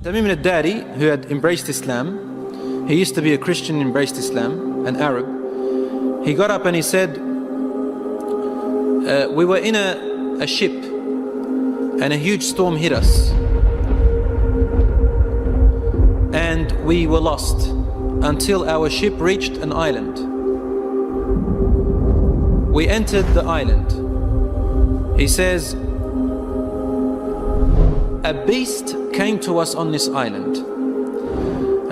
Tamim al-Dari, who had embraced Islam, he used to be a Christian, embraced Islam, an Arab. He got up and he said, we were in a ship and a huge storm hit us. And we were lost until our ship reached an island. We entered the island. He says, a beast came to us on this island.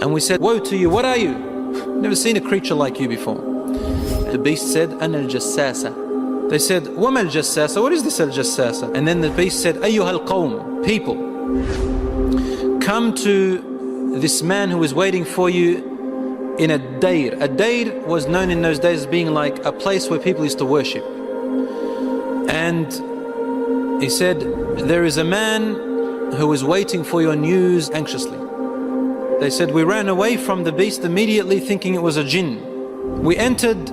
And we said, woe to you, what are you? Never seen a creature like you before. The beast said, Ana al-Jassasa. They said, Wama al-Jassasa, what is this al-Jassasa? And then the beast said, Ayyuha al-Qawm, people, come to this man who is waiting for you in a dair. A dair was known in those days as being like a place where people used to worship. And he said, there is a man who is waiting for your news anxiously. They said, we ran away from the beast immediately thinking it was a jinn. We entered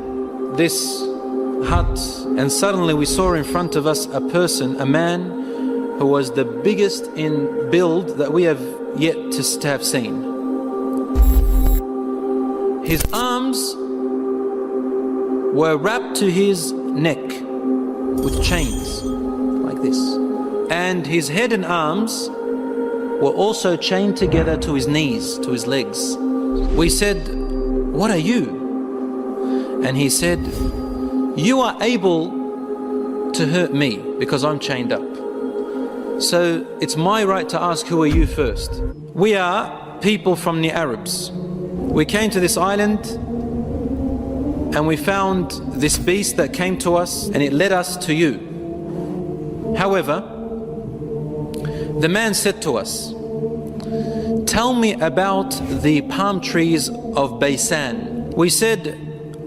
this hut and suddenly we saw in front of us a person, a man who was the biggest in build that we have yet to have seen. His arms were wrapped to his neck with chains like this, and his head and arms were also chained together to his knees, to his legs. We said, what are you? And he said, you are able to hurt me because I'm chained up. So it's my right to ask, who are you first? We are people from the Arabs. We came to this island and we found this beast that came to us and it led us to you. However, the man said to us, tell me about the palm trees of Baysan. We said,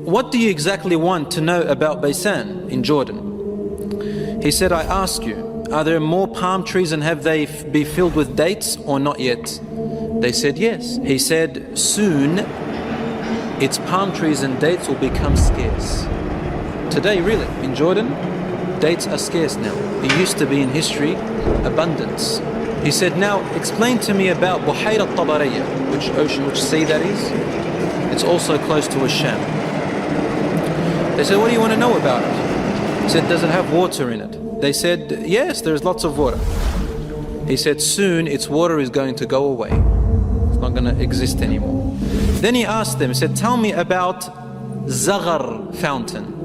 what do you exactly want to know about Baysan in Jordan? He said, I ask you, are there more palm trees and have they be filled with dates or not yet? They said yes. He said, soon its palm trees and dates will become scarce. Today, really, in Jordan, dates are scarce now. It used to be in history abundance. He said, now explain to me about Buhayra al-Tabariyya, which ocean, which sea that is. It's also close to Sham. They said, what do you want to know about it? He said, does it have water in it? They said, yes, there's lots of water. He said, soon its water is going to go away. It's not going to exist anymore. Then he asked them, he said, tell me about Zaghar fountain.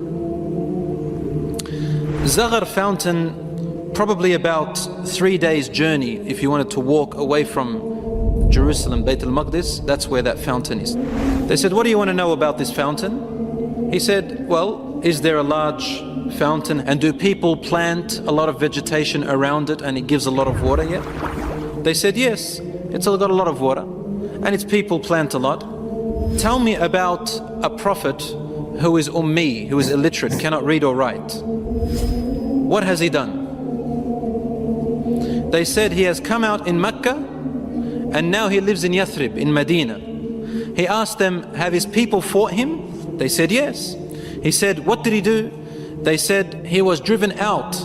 Zaghar fountain, probably about 3 days journey if you wanted to walk away from Jerusalem, Bayt al-Maqdis, that's where that fountain is. They said, what do you want to know about this fountain? He said, well, is there a large fountain and do people plant a lot of vegetation around it and it gives a lot of water yet? They said, yes, it's got a lot of water and its people plant a lot. Tell me about a prophet who is ummi, who is illiterate, cannot read or write. What has he done? They said he has come out in Mecca and now he lives in Yathrib, in Medina. He asked them, have his people fought him? They said yes. He said, what did he do? They said he was driven out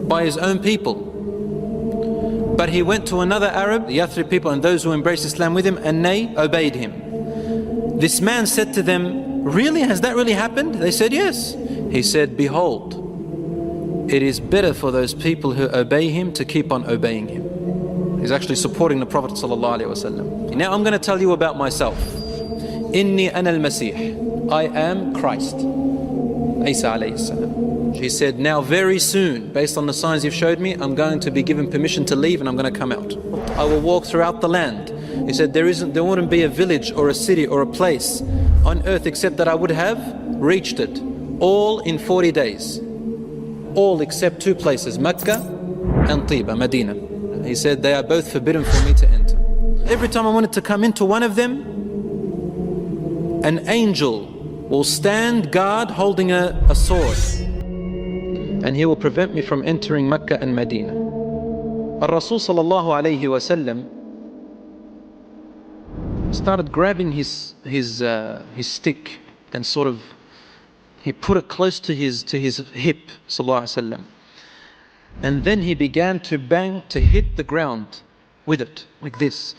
by his own people. But he went to another Arab, the Yathrib people and those who embraced Islam with him, and they obeyed him. This man said to them, really, has that really happened? They said yes. He said, behold, it is better for those people who obey him to keep on obeying him. He's actually supporting the Prophet ﷺ. Now I'm going to tell you about myself. Inni ana al-Masih. I am Christ. Isa alayhi salam. He said, now very soon, based on the signs you've showed me, I'm going to be given permission to leave and I'm going to come out. I will walk throughout the land. He said, there wouldn't be a village or a city or a place on earth except that I would have reached it. All in 40 days. All except 2 places, Mecca and Tiba, Medina. He said, they are both forbidden for me to enter. Every time I wanted to come into one of them, an angel will stand guard holding a sword and he will prevent me from entering Mecca and Medina. Rasul sallallahu alayhi wa sallam started grabbing his stick and sort of he put it close to his hip, sallallahu alayhi wa sallam, and then he began to bang, to hit the ground with it, like this.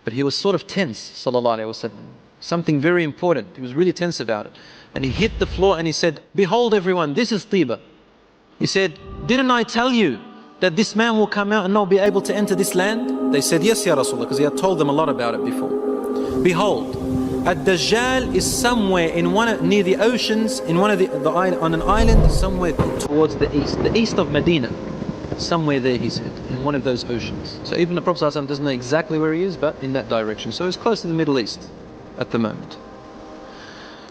But he was sort of tense, sallallahu alaihi wasallam. Something very important. He was really tense about it. And he hit the floor and he said, "Behold everyone, this is Tiba." He said, "Didn't I tell you that this man will come out and not be able to enter this land?" They said, "Yes, Ya Rasulullah," because he had told them a lot about it before. "Behold, Dajjal is somewhere in near the oceans, in one of on an island somewhere towards the east of Medina. Somewhere there," he said, in one of those oceans. So even the Prophet ﷺ doesn't know exactly where he is, but in that direction. So it's close to the Middle East at the moment.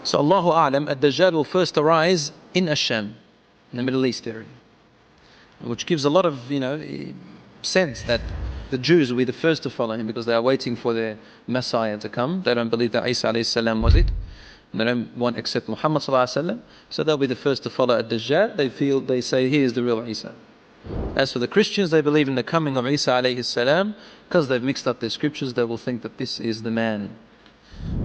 So Allahu A'lam, Dajjal will first arise in Asham, in the Middle East area, which gives a lot of sense that the Jews will be the first to follow him because they are waiting for their Messiah to come. They don't believe that Isa alayhi salam was it. They don't want except Muhammad sallallahu alaihi wasallam. So they'll be the first to follow Dajjal. They say he is the real Isa. As for the Christians, they believe in the coming of Isa alayhi salam. Because they've mixed up their scriptures, they will think that this is the man.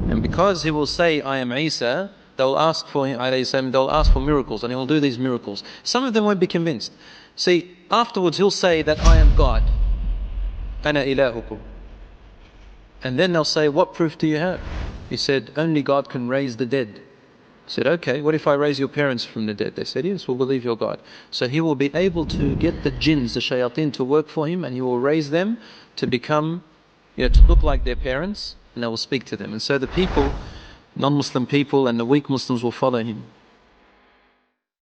And because he will say, "I am Isa," they'll ask for him, they'll ask for miracles, and he will do these miracles. Some of them won't be convinced. See, afterwards he'll say that I am God. Ana ilahukum. And then they'll say, "What proof do you have?" He said, "Only God can raise the dead." He said, "Okay, what if I raise your parents from the dead?" They said, "Yes, we'll believe you're God." So he will be able to get the jinns, the shayateen, to work for him, and he will raise them to become, to look like their parents, and they will speak to them. And so the people, non-Muslim people and the weak Muslims will follow him.